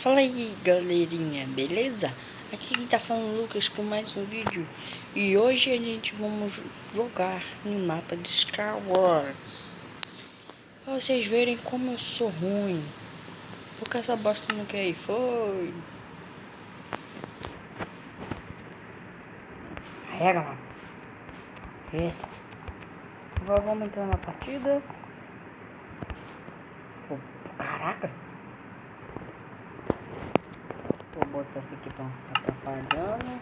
Fala aí, galerinha, beleza? Aqui quem tá falando Lucas com mais um vídeo. E hoje a gente vamos jogar no mapa de Star Wars. Pra vocês verem como eu sou ruim. Porque essa bosta não quer ir, foi. Carrega, mano. Isso. Agora vamos entrar na partida. Oh, caraca. Vou botar esse aqui pra não ficar atrapalhando.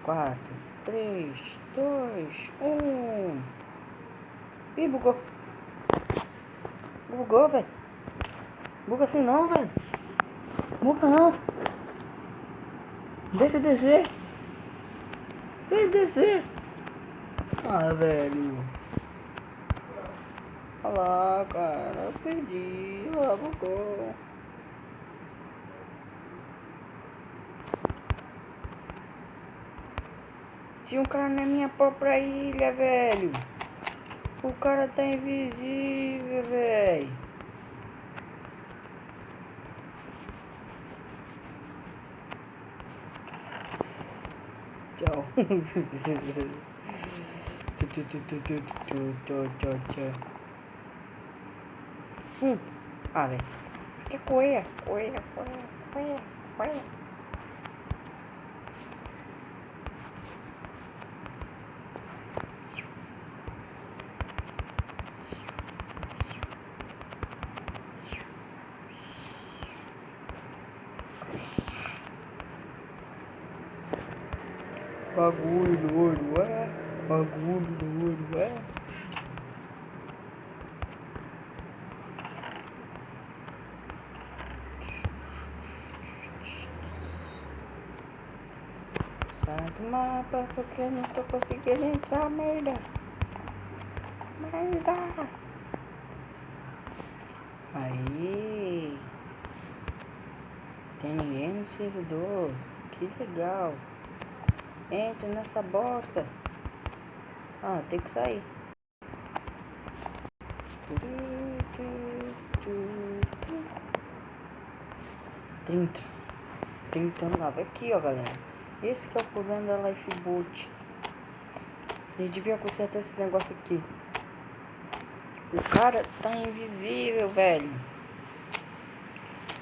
4, 3, 2, 1. Ih, bugou. Bugou, velho. Buga assim não, velho. Buga não. Deixa eu descer. Deixa eu descer. Ah, velho. Olha lá, cara. Eu perdi. Olha lá, bugou. Tinha um cara na minha própria ilha, velho. O cara tá invisível, velho. Tchau. Tchau. Ah, velho. Que coia. Bagulho do olho, é. Bagulho do olho, é. Sai do mapa porque eu não tô conseguindo entrar, merda. Aí. Tem ninguém no servidor. Que legal. Entra nessa bosta. Ah, tem que sair. 39 aqui, ó, galera. Esse que é o problema da Lifeboat. Ele devia consertar esse negócio aqui. O cara tá invisível, velho.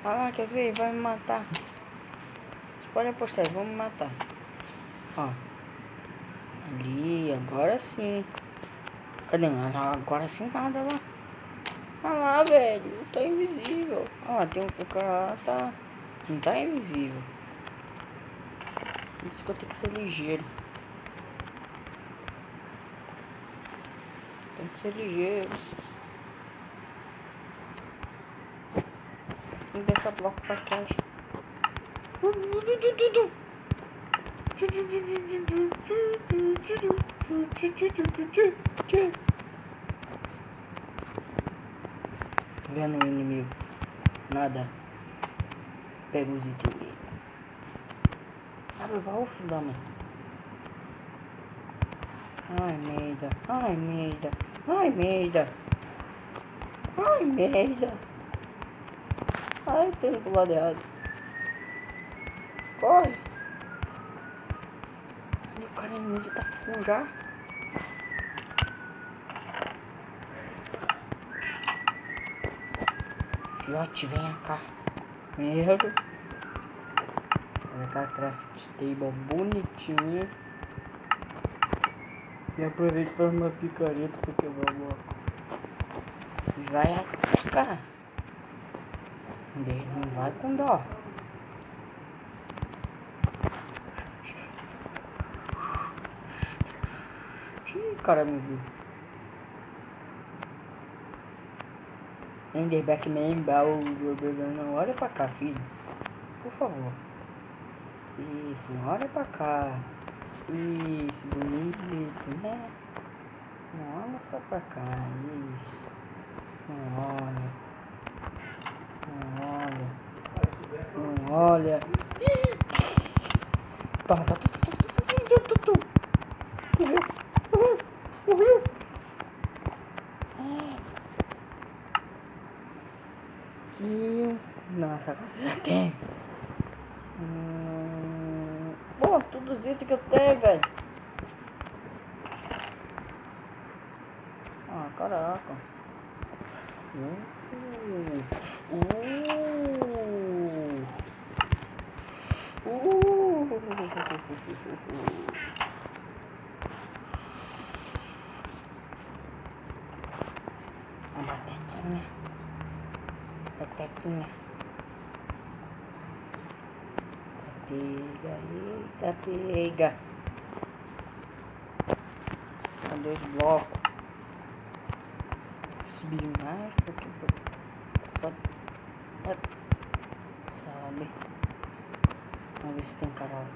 Olha lá, quer ver? Vai me matar. Vocês podem apostar, vão me matar. Ó. Ali, agora sim. Cadê? Agora sim nada lá. Olha lá, velho. Tá invisível. Olha lá, tem um cara lá, tá. Não tá invisível. Por isso que eu tenho que ser ligeiro. Tem que ser ligeiro. Tem que deixar bloco pra trás. Vendo o inimigo. Nada. Pega os itens dele. Abre o baú, filho da mãe. Ai, merda. Ai, tem do lado errado. Corre. Ali o cara inimigo tá full já. Fiote, vem cá. Merda. Olha cá, craft table bonitinho. E aproveita e faz uma picareta porque vamos. Vai atacar. Não vai com dó. Ih, cara me viu. Enderback Man, baú, não olha pra cá, filho. Por favor. Isso, não olha pra cá. Isso, bonito, né? Não olha só pra cá. Isso. Não olha. Morreu. Que... Nossa, já tem. Pô, tudo os itens que eu tenho, velho. Ah, caraca. A batatinha. Batatinha. Pega, eita, pega. Cadê os blocos? Subir mais, porque sabe? Vamos ver se tem Carol.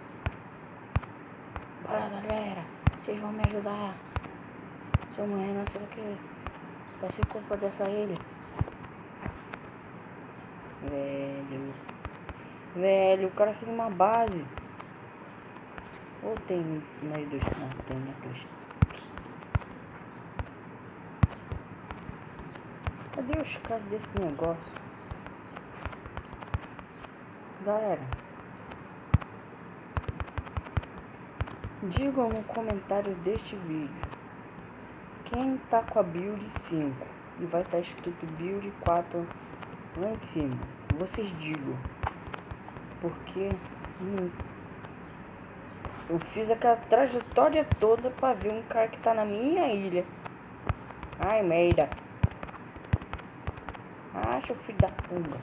Bora, galera, vocês vão me ajudar. Se eu morrer, não sei o que vai ser culpa dessa ilha. Velho, o cara fez uma base. Ou tem mais dois? Não, tem mais dois. Cadê os caras desse negócio? Galera, digam no comentário deste vídeo quem tá com a build 5 e vai estar escrito build 4 lá em cima. Vocês digam, porque eu fiz aquela trajetória toda pra ver um cara que tá na minha ilha. Ai, merda. Acha o filho da punga.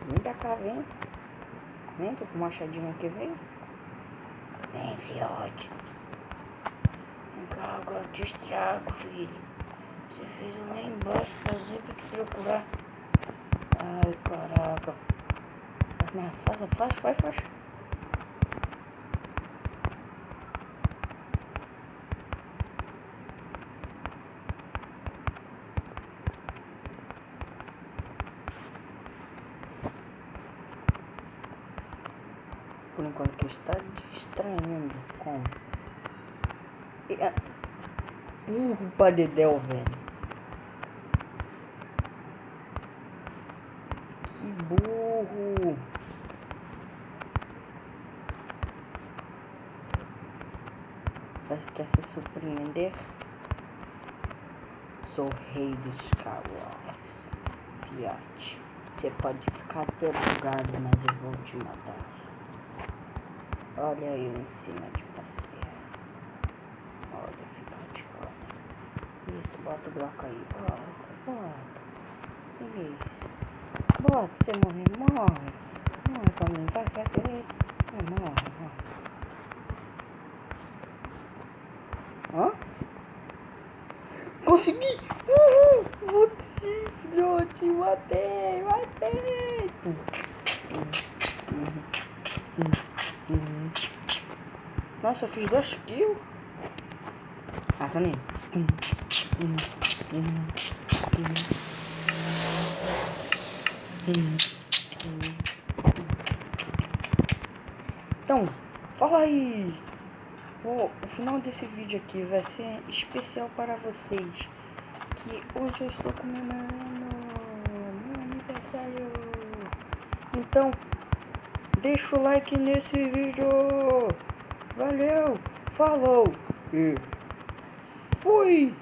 Vem pra cá, vem. Vem, tô com o machadinho aqui, vem. Vem, fiote. Vem cá, agora eu te estrago, filho. Você fez eu lá embaixo fazer pra te procurar. Ai, caraca. Faz. Por enquanto que está distraindo com padedel, velho. Que burro. Quer se surpreender? Sou rei dos Skywars. Fiote, você pode ficar até bugado, mas eu vou te matar. Olha eu em cima de você. Olha, fiote, olha. Isso, bota o bloco aí. Bota. Isso. Bota, você morre. Morre pra mim, vai querer. Morre. Hã? Consegui! Uhul! Filhote, matei! Nossa, eu fiz 2 kills. Ah, tá nem. Então, fala aí. O final desse vídeo aqui vai ser especial para vocês, que hoje eu estou comemorando meu aniversário. Então, deixa o like nesse vídeo. Valeu, falou e fui!